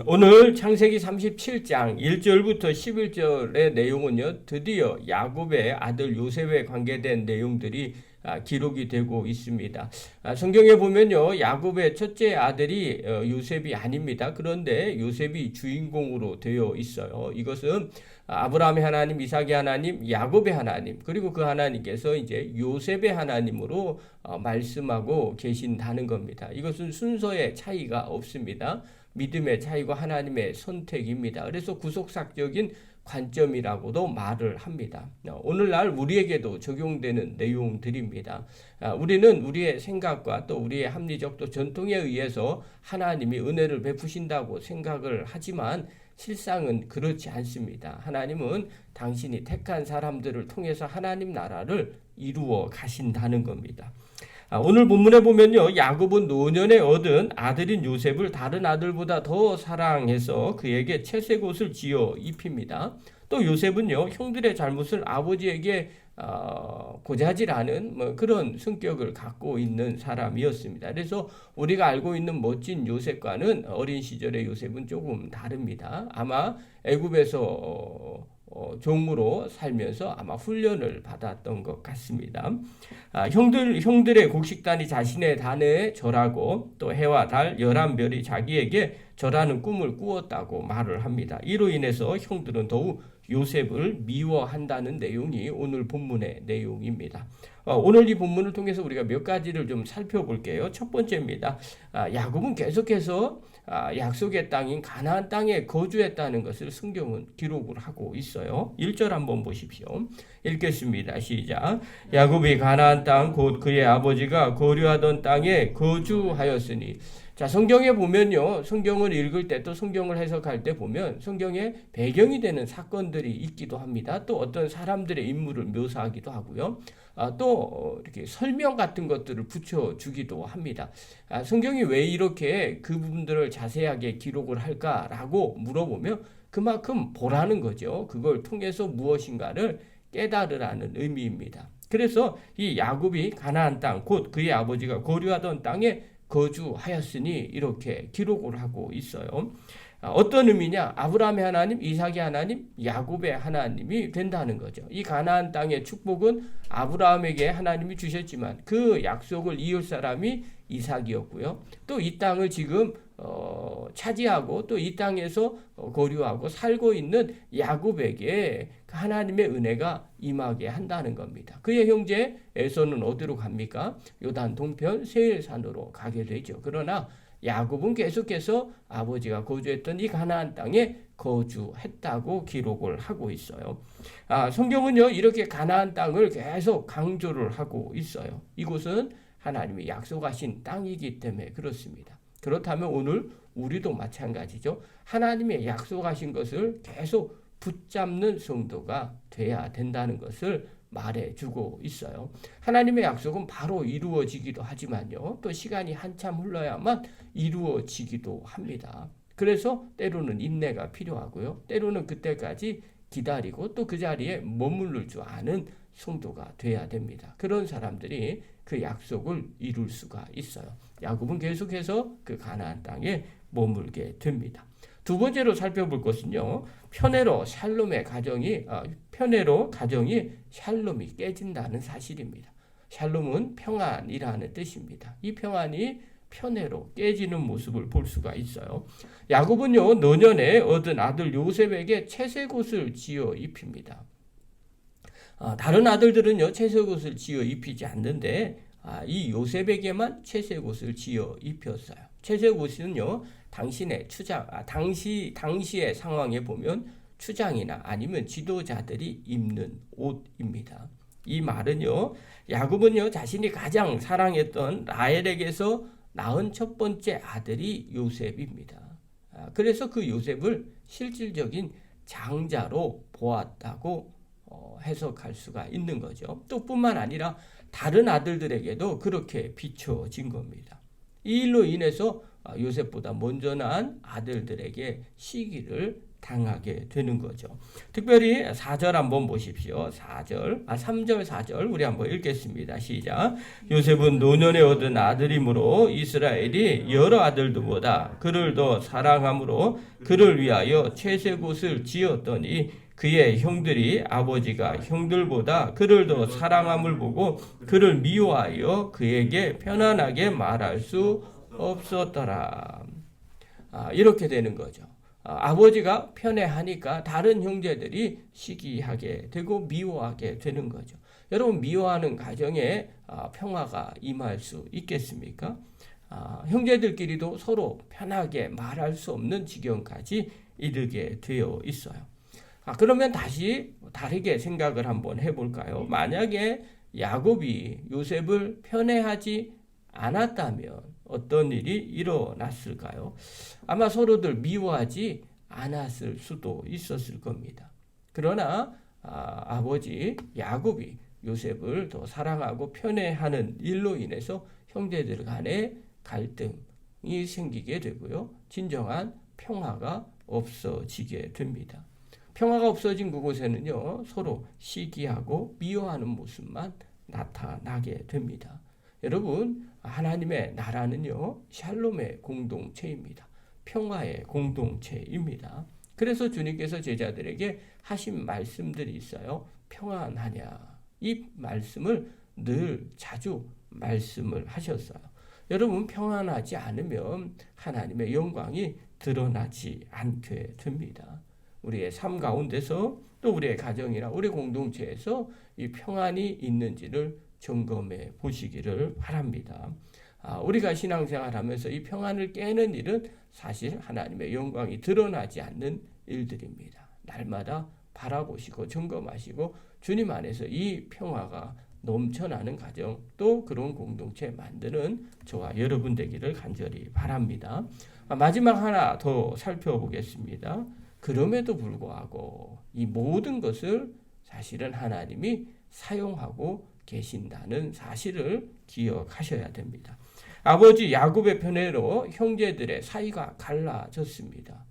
오늘 창세기 37장 1절부터 11절의 내용은요, 드디어 야곱의 아들 요셉에 관계된 내용들이 기록이 되고 있습니다. 성경에 보면요, 야곱의 첫째 아들이 요셉이 아닙니다. 그런데 요셉이 주인공으로 되어 있어요. 이것은 아브라함의 하나님, 이삭의 하나님, 야곱의 하나님, 그리고 그 하나님께서 이제 요셉의 하나님으로 말씀하고 계신다는 겁니다. 이것은 순서의 차이가 없습니다. 믿음의 차이고 하나님의 선택입니다. 그래서 구속사적인 관점이라고도 말을 합니다. 오늘날 우리에게도 적용되는 내용들입니다. 우리는 우리의 생각과 또 우리의 합리적 또 전통에 의해서 하나님이 은혜를 베푸신다고 생각을 하지만 실상은 그렇지 않습니다. 하나님은 당신이 택한 사람들을 통해서 하나님 나라를 이루어 가신다는 겁니다. 오늘 본문에 보면요, 야곱은 노년에 얻은 아들인 요셉을 다른 아들보다 더 사랑해서 그에게 채색 옷을 지어 입힙니다. 또 요셉은요, 형들의 잘못을 아버지에게 고자질하는 그런 성격을 갖고 있는 사람이었습니다. 그래서 우리가 알고 있는 멋진 요셉과는 어린 시절의 요셉은 조금 다릅니다. 아마 애굽에서 종으로 살면서 아마 훈련을 받았던 것 같습니다. 형들의 곡식단이 자신의 단에 절하고 또 해와 달 11별이 자기에게 절하는 꿈을 꾸었다고 말을 합니다. 이로 인해서 형들은 더욱 요셉을 미워한다는 내용이 오늘 본문의 내용입니다. 오늘 이 본문을 통해서 우리가 몇 가지를 좀 살펴볼게요. 첫 번째입니다. 야곱은 계속해서 약속의 땅인 가나안 땅에 거주했다는 것을 성경은 기록을 하고 있어요. 1절 한번 보십시오. 읽겠습니다. 시작. 야곱이 가나안 땅 곧 그의 아버지가 거류하던 땅에 거주하였으니. 자, 성경에 보면요, 성경을 읽을 때 또 성경을 해석할 때 보면 성경에 배경이 되는 사건들이 있기도 합니다. 또 어떤 사람들의 인물을 묘사하기도 하고요. 또 이렇게 설명 같은 것들을 붙여주기도 합니다. 성경이 왜 이렇게 그 부분들을 자세하게 기록을 할까라고 물어보면 그만큼 보라는 거죠. 그걸 통해서 무엇인가를 깨달으라는 의미입니다. 그래서 이 야곱이 가나안 땅, 곧 그의 아버지가 거류하던 땅에 거주하였으니 이렇게 기록을 하고 있어요. 어떤 의미냐? 아브라함의 하나님, 이삭의 하나님, 야곱의 하나님이 된다는 거죠. 이 가나안 땅의 축복은 아브라함에게 하나님이 주셨지만 그 약속을 이을 사람이 이삭이었고요. 또 이 땅을 지금 차지하고 또 이 땅에서 거류하고 살고 있는 야곱에게 하나님의 은혜가 임하게 한다는 겁니다. 그의 형제 에서는 어디로 갑니까? 요단 동편 세일산으로 가게 되죠. 그러나 야곱은 계속해서 아버지가 거주했던 이 가나안 땅에 거주했다고 기록을 하고 있어요. 성경은요, 이렇게 가나안 땅을 계속 강조를 하고 있어요. 이곳은 하나님이 약속하신 땅이기 때문에 그렇습니다. 그렇다면 오늘 우리도 마찬가지죠. 하나님의 약속하신 것을 계속 붙잡는 성도가 돼야 된다는 것을 말해주고 있어요. 하나님의 약속은 바로 이루어지기도 하지만요, 또 시간이 한참 흘러야만 이루어지기도 합니다. 그래서 때로는 인내가 필요하고요, 때로는 그때까지 기다리고 또 그 자리에 머무를 줄 아는 성도가 돼야 됩니다. 그런 사람들이 그 약속을 이룰 수가 있어요. 야곱은 계속해서 그 가나안 땅에 머물게 됩니다. 두 번째로 살펴볼 것은요, 편애로 가정이 샬롬이 깨진다는 사실입니다. 샬롬은 평안이라는 뜻입니다. 이 평안이 편애로 깨지는 모습을 볼 수가 있어요. 야곱은요, 노년에 얻은 아들 요셉에게 채색 옷을 지어 입힙니다. 다른 아들들은요, 채색 옷을 지어 입히지 않는데 이 요셉에게만 채색 옷을 지어 입혔어요. 채색 옷은요, 당시의 상황에 보면 추장이나 아니면 지도자들이 입는 옷입니다. 이 말은요, 야곱은요, 자신이 가장 사랑했던 라헬에게서 낳은 첫 번째 아들이 요셉입니다. 그래서 그 요셉을 실질적인 장자로 보았다고 해석할 수가 있는 거죠. 또 뿐만 아니라 다른 아들들에게도 그렇게 비춰진 겁니다. 이 일로 인해서 요셉보다 먼저 난 아들들에게 시기를 당하게 되는 거죠. 특별히 4절 한번 보십시오. 3절 4절 우리 한번 읽겠습니다. 시작. 요셉은 노년에 얻은 아들이므로 이스라엘이 여러 아들들보다 그를 더 사랑함으로 그를 위하여 채색옷을 지었더니 그의 형들이 아버지가 형들보다 그를 더 사랑함을 보고 그를 미워하여 그에게 편안하게 말할 수 없었더라. 이렇게 되는 거죠. 아버지가 편애하니까 다른 형제들이 시기하게 되고 미워하게 되는 거죠. 여러분, 미워하는 가정에 평화가 임할 수 있겠습니까? 형제들끼리도 서로 편하게 말할 수 없는 지경까지 이르게 되어 있어요. 그러면 다시 다르게 생각을 한번 해볼까요? 만약에 야곱이 요셉을 편애하지 않았다면 어떤 일이 일어났을까요? 아마 서로들 미워하지 않았을 수도 있었을 겁니다. 그러나 아버지 야곱이 요셉을 더 사랑하고 편애하는 일로 인해서 형제들 간에 갈등이 생기게 되고요. 진정한 평화가 없어지게 됩니다. 평화가 없어진 그곳에는요, 서로 시기하고 미워하는 모습만 나타나게 됩니다. 여러분, 하나님의 나라는요, 샬롬의 공동체입니다. 평화의 공동체입니다. 그래서 주님께서 제자들에게 하신 말씀들이 있어요. 평안하냐. 이 말씀을 늘 자주 말씀을 하셨어요. 여러분, 평안하지 않으면 하나님의 영광이 드러나지 않게 됩니다. 우리의 삶 가운데서 또 우리의 가정이나 우리 공동체에서 이 평안이 있는지를 점검해 보시기를 바랍니다. 우리가 신앙생활하면서 이 평안을 깨는 일은 사실 하나님의 영광이 드러나지 않는 일들입니다. 날마다 바라보시고 점검하시고 주님 안에서 이 평화가 넘쳐나는 가정 또 그런 공동체 만드는 저와 여러분 되기를 간절히 바랍니다. 마지막 하나 더 살펴보겠습니다. 그럼에도 불구하고 이 모든 것을 사실은 하나님이 사용하고 계신다는 사실을 기억하셔야 됩니다. 아버지 야곱의 편애로 형제들의 사이가 갈라졌습니다.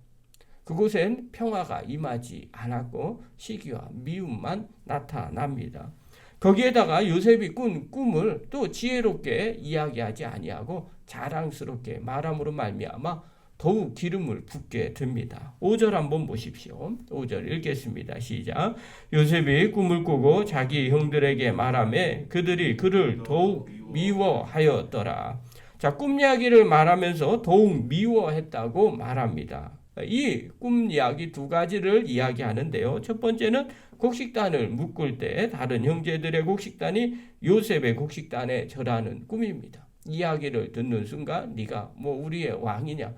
그곳엔 평화가 임하지 않았고 시기와 미움만 나타납니다. 거기에다가 요셉이 꾼 꿈을 또 지혜롭게 이야기하지 아니하고 자랑스럽게 말함으로 말미암아 더욱 기름을 붓게 됩니다. 5절 한번 보십시오. 5절 읽겠습니다. 시작. 요셉이 꿈을 꾸고 자기 형들에게 말하매 그들이 그를 더욱 미워하였더라. 자, 꿈 이야기를 말하면서 더욱 미워했다고 말합니다. 이 꿈 이야기 두 가지를 이야기하는데요. 첫 번째는 곡식단을 묶을 때 다른 형제들의 곡식단이 요셉의 곡식단에 절하는 꿈입니다. 이야기를 듣는 순간 네가 우리의 왕이냐?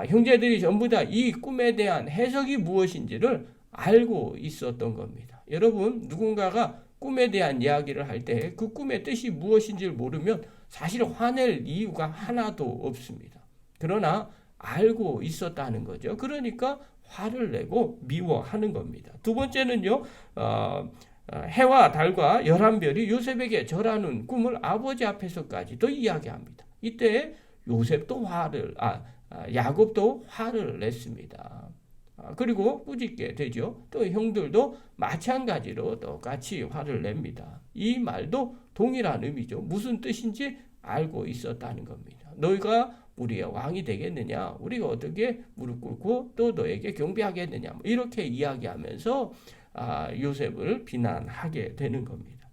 형제들이 전부 다 이 꿈에 대한 해석이 무엇인지를 알고 있었던 겁니다. 여러분, 누군가가 꿈에 대한 이야기를 할 때 그 꿈의 뜻이 무엇인지를 모르면 사실 화낼 이유가 하나도 없습니다. 그러나 알고 있었다는 거죠. 그러니까 화를 내고 미워하는 겁니다. 두 번째는요, 해와 달과 11별이 요셉에게 절하는 꿈을 아버지 앞에서까지도 이야기합니다. 이때 요셉도 야곱도 화를 냈습니다. 그리고 꾸짖게 되죠. 또 형들도 마찬가지로 똑같이 화를 냅니다. 이 말도 동일한 의미죠. 무슨 뜻인지 알고 있었다는 겁니다. 너희가 우리의 왕이 되겠느냐? 우리가 어떻게 무릎 꿇고 또 너에게 경배하겠느냐? 이렇게 이야기하면서 요셉을 비난하게 되는 겁니다.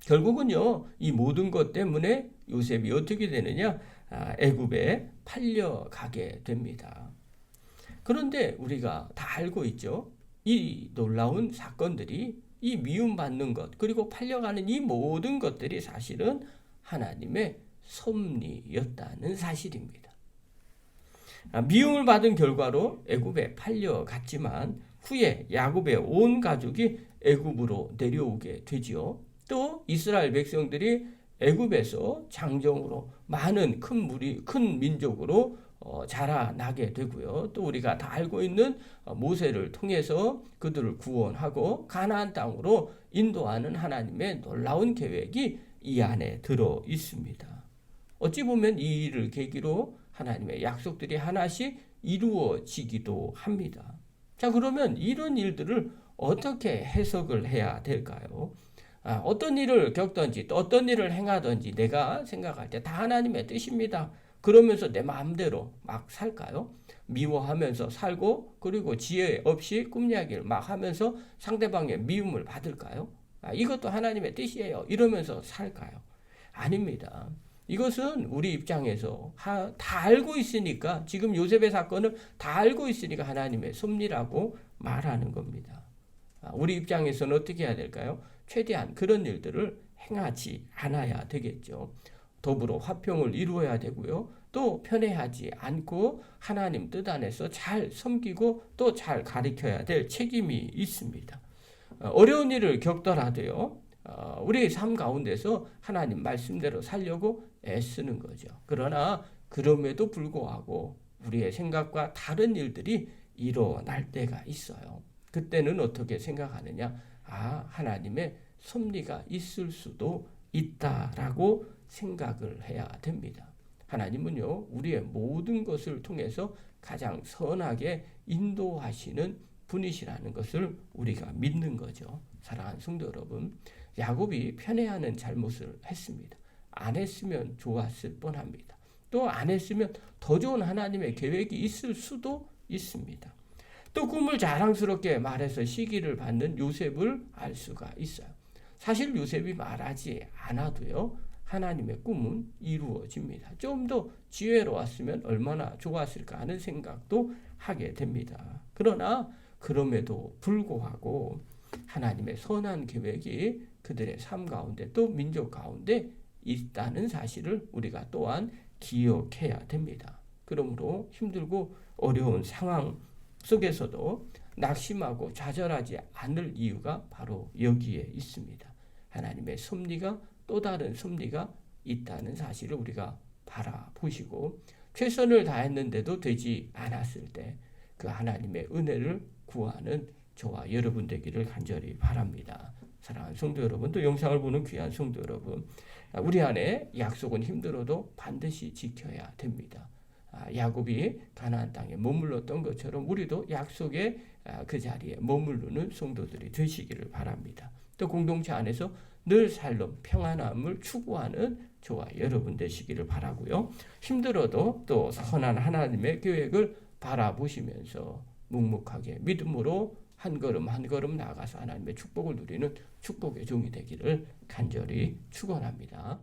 결국은요, 이 모든 것 때문에 요셉이 어떻게 되느냐? 애굽에 팔려가게 됩니다. 그런데 우리가 다 알고 있죠. 이 놀라운 사건들이 이 미움받는 것 그리고 팔려가는 이 모든 것들이 사실은 하나님의 섭리였다는 사실입니다. 미움을 받은 결과로 애굽에 팔려갔지만 후에 야곱의 온 가족이 애굽으로 내려오게 되지요. 또 이스라엘 백성들이 애굽에서 장정으로 많은 큰 민족으로 자라나게 되고요. 또 우리가 다 알고 있는 모세를 통해서 그들을 구원하고 가나안 땅으로 인도하는 하나님의 놀라운 계획이 이 안에 들어 있습니다. 어찌 보면 이 일을 계기로 하나님의 약속들이 하나씩 이루어지기도 합니다. 자, 그러면 이런 일들을 어떻게 해석을 해야 될까요? 어떤 일을 겪든지 또 어떤 일을 행하든지 내가 생각할 때 다 하나님의 뜻입니다. 그러면서 내 마음대로 막 살까요? 미워하면서 살고 그리고 지혜 없이 꿈 이야기를 막 하면서 상대방의 미움을 받을까요? 이것도 하나님의 뜻이에요. 이러면서 살까요? 아닙니다. 이것은 우리 입장에서 다 알고 있으니까 지금 요셉의 사건을 다 알고 있으니까 하나님의 섭리라고 말하는 겁니다. 우리 입장에서는 어떻게 해야 될까요? 최대한 그런 일들을 행하지 않아야 되겠죠. 더불어 화평을 이루어야 되고요. 또 편애하지 않고 하나님 뜻 안에서 잘 섬기고 또 잘 가르쳐야 될 책임이 있습니다. 어려운 일을 겪더라도요. 우리의 삶 가운데서 하나님 말씀대로 살려고 애쓰는 거죠. 그러나 그럼에도 불구하고 우리의 생각과 다른 일들이 일어날 때가 있어요. 그때는 어떻게 생각하느냐? 하나님의 섭리가 있을 수도 있다라고 생각을 해야 됩니다. 하나님은요, 우리의 모든 것을 통해서 가장 선하게 인도하시는 분이시라는 것을 우리가 믿는 거죠. 사랑하는 성도 여러분, 야곱이 편애하는 잘못을 했습니다. 안 했으면 좋았을 뻔합니다. 또 안 했으면 더 좋은 하나님의 계획이 있을 수도 있습니다. 또 꿈을 자랑스럽게 말해서 시기를 받는 요셉을 알 수가 있어요. 사실 요셉이 말하지 않아도요, 하나님의 꿈은 이루어집니다. 좀 더 지혜로웠으면 얼마나 좋았을까 하는 생각도 하게 됩니다. 그러나 그럼에도 불구하고 하나님의 선한 계획이 그들의 삶 가운데 또 민족 가운데 있다는 사실을 우리가 또한 기억해야 됩니다. 그러므로 힘들고 어려운 상황 속에서도 낙심하고 좌절하지 않을 이유가 바로 여기에 있습니다. 하나님의 섭리가 또 다른 섭리가 있다는 사실을 우리가 바라보시고 최선을 다했는데도 되지 않았을 때 그 하나님의 은혜를 구하는 저와 여러분 되기를 간절히 바랍니다. 사랑하는 성도 여러분, 또 영상을 보는 귀한 성도 여러분, 우리 안에 약속은 힘들어도 반드시 지켜야 됩니다. 야곱이 가나안 땅에 머물렀던 것처럼 우리도 약속의 그 자리에 머무르는 성도들이 되시기를 바랍니다. 또 공동체 안에서 늘 살롬, 평안함을 추구하는 저와 여러분 되시기를 바라고요. 힘들어도 또 선한 하나님의 계획을 바라보시면서 묵묵하게 믿음으로 한 걸음 한 걸음 나아가서 하나님의 축복을 누리는 축복의 종이 되기를 간절히 축원합니다.